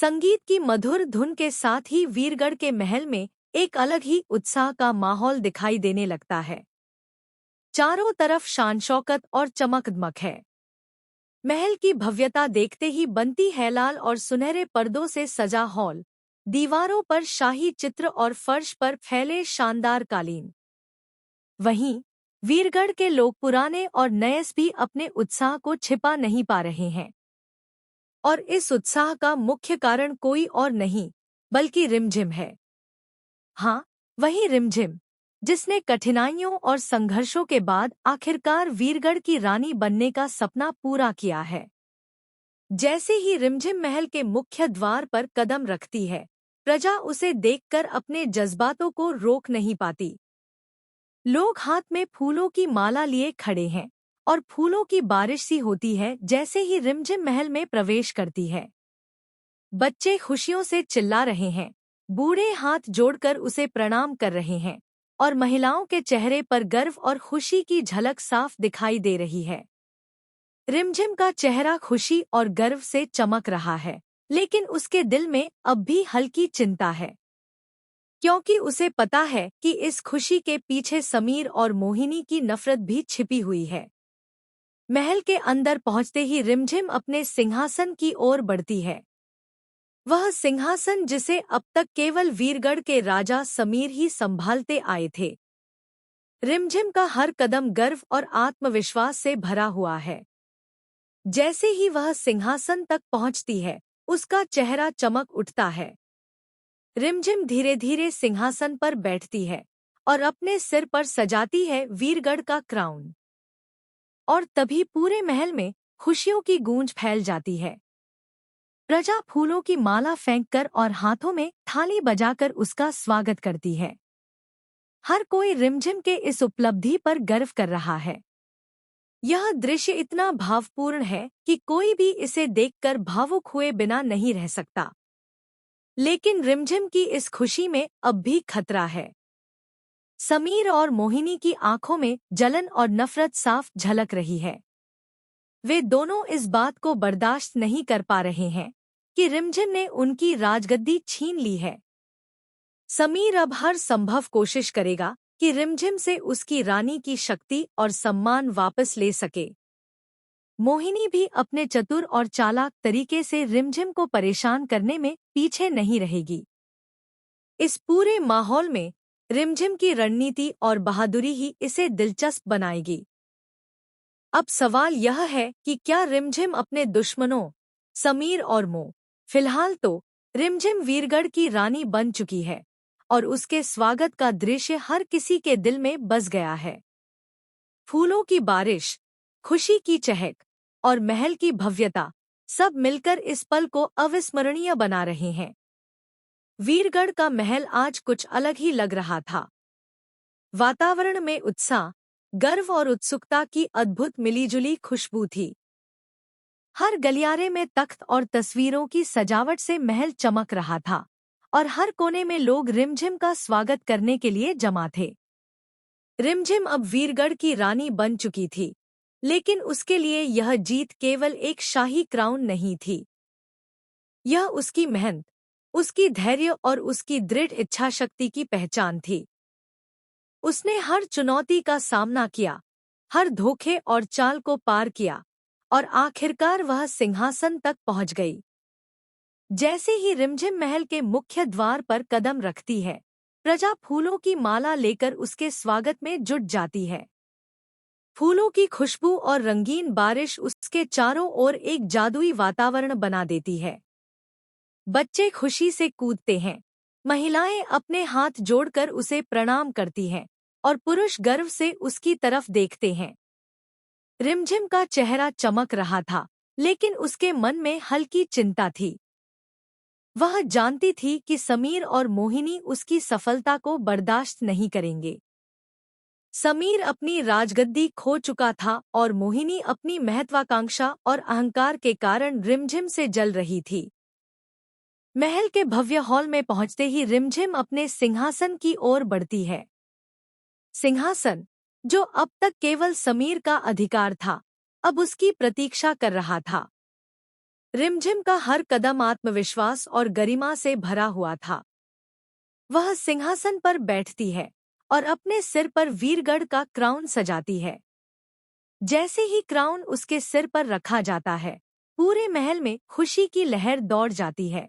संगीत की मधुर धुन के साथ ही वीरगढ़ के महल में एक अलग ही उत्साह का माहौल दिखाई देने लगता है। चारों तरफ शान शौकत और चमक-दमक है। महल की भव्यता देखते ही बनती है लाल और सुनहरे पर्दों से सजा हॉल, दीवारों पर शाही चित्र और फर्श पर फैले शानदार कालीन। वहीं वीरगढ़ के लोग पुराने और नए भी अपने उत्साह को छिपा नहीं पा रहे हैं। और इस उत्साह का मुख्य कारण कोई और नहीं बल्कि रिमझिम है। हाँ, वही रिमझिम जिसने कठिनाइयों और संघर्षों के बाद आखिरकार वीरगढ़ की रानी बनने का सपना पूरा किया है। जैसे ही रिमझिम महल के मुख्य द्वार पर कदम रखती है, प्रजा उसे देखकर अपने जज्बातों को रोक नहीं पाती। लोग हाथ में फूलों की माला लिए खड़े हैं और फूलों की बारिश सी होती है जैसे ही रिमझिम महल में प्रवेश करती है। बच्चे खुशियों से चिल्ला रहे हैं, बूढ़े हाथ जोड़कर उसे प्रणाम कर रहे हैं और महिलाओं के चेहरे पर गर्व और खुशी की झलक साफ दिखाई दे रही है। रिमझिम का चेहरा खुशी और गर्व से चमक रहा है, लेकिन उसके दिल में अब भी हल्की चिंता है, क्योंकि उसे पता है कि इस खुशी के पीछे समीर और मोहिनी की नफरत भी छिपी हुई है। महल के अंदर पहुंचते ही रिमझिम अपने सिंहासन की ओर बढ़ती है। वह सिंहासन जिसे अब तक केवल वीरगढ़ के राजा समीर ही संभालते आए थे। रिमझिम का हर कदम गर्व और आत्मविश्वास से भरा हुआ है। जैसे ही वह सिंहासन तक पहुंचती है, उसका चेहरा चमक उठता है। रिमझिम धीरे धीरे सिंहासन पर बैठती है और अपने सिर पर सजाती है वीरगढ़ का क्राउन। और तभी पूरे महल में खुशियों की गूंज फैल जाती है। प्रजा फूलों की माला फेंककर और हाथों में थाली बजाकर उसका स्वागत करती है। हर कोई रिमझिम के इस उपलब्धि पर गर्व कर रहा है। यह दृश्य इतना भावपूर्ण है कि कोई भी इसे देखकर भावुक हुए बिना नहीं रह सकता। लेकिन रिमझिम की इस खुशी में अब भी खतरा है। समीर और मोहिनी की आंखों में जलन और नफरत साफ झलक रही है। वे दोनों इस बात को बर्दाश्त नहीं कर पा रहे हैं कि रिमझिम ने उनकी राजगद्दी छीन ली है। समीर अब हर संभव कोशिश करेगा कि रिमझिम से उसकी रानी की शक्ति और सम्मान वापस ले सके। मोहिनी भी अपने चतुर और चालाक तरीके से रिमझिम को परेशान करने में पीछे नहीं रहेगी। इस पूरे माहौल में रिमझिम की रणनीति और बहादुरी ही इसे दिलचस्प बनाएगी। अब सवाल यह है कि क्या रिमझिम अपने दुश्मनों समीर और फिलहाल तो रिमझिम वीरगढ़ की रानी बन चुकी है और उसके स्वागत का दृश्य हर किसी के दिल में बस गया है। फूलों की बारिश, खुशी की चहक और महल की भव्यता सब मिलकर इस पल को अविस्मरणीय बना रहे हैं। वीरगढ़ का महल आज कुछ अलग ही लग रहा था। वातावरण में उत्साह, गर्व और उत्सुकता की अद्भुत मिलीजुली खुशबू थी। हर गलियारे में तख्त और तस्वीरों की सजावट से महल चमक रहा था और हर कोने में लोग रिमझिम का स्वागत करने के लिए जमा थे। रिमझिम अब वीरगढ़ की रानी बन चुकी थी, लेकिन उसके लिए यह जीत केवल एक शाही क्राउन नहीं थी। यह उसकी मेहनत, उसकी धैर्य और उसकी दृढ़ इच्छाशक्ति की पहचान थी। उसने हर चुनौती का सामना किया, हर धोखे और चाल को पार किया और आखिरकार वह सिंहासन तक पहुंच गई। जैसे ही रिमझिम महल के मुख्य द्वार पर कदम रखती है, प्रजा फूलों की माला लेकर उसके स्वागत में जुट जाती है। फूलों की खुशबू और रंगीन बारिश उसके चारों ओर एक जादुई वातावरण बना देती है। बच्चे खुशी से कूदते हैं, महिलाएं अपने हाथ जोड़कर उसे प्रणाम करती हैं और पुरुष गर्व से उसकी तरफ देखते हैं। रिमझिम का चेहरा चमक रहा था, लेकिन उसके मन में हल्की चिंता थी। वह जानती थी कि समीर और मोहिनी उसकी सफलता को बर्दाश्त नहीं करेंगे। समीर अपनी राजगद्दी खो चुका था और मोहिनी अपनी महत्वाकांक्षा और अहंकार के कारण रिमझिम से जल रही थी। महल के भव्य हॉल में पहुंचते ही रिमझिम अपने सिंहासन की ओर बढ़ती है। सिंहासन, जो अब तक केवल समीर का अधिकार था, अब उसकी प्रतीक्षा कर रहा था। रिमझिम का हर कदम आत्मविश्वास और गरिमा से भरा हुआ था। वह सिंहासन पर बैठती है और अपने सिर पर वीरगढ़ का क्राउन सजाती है। जैसे ही क्राउन उसके सिर पर रखा जाता है, पूरे महल में खुशी की लहर दौड़ जाती है।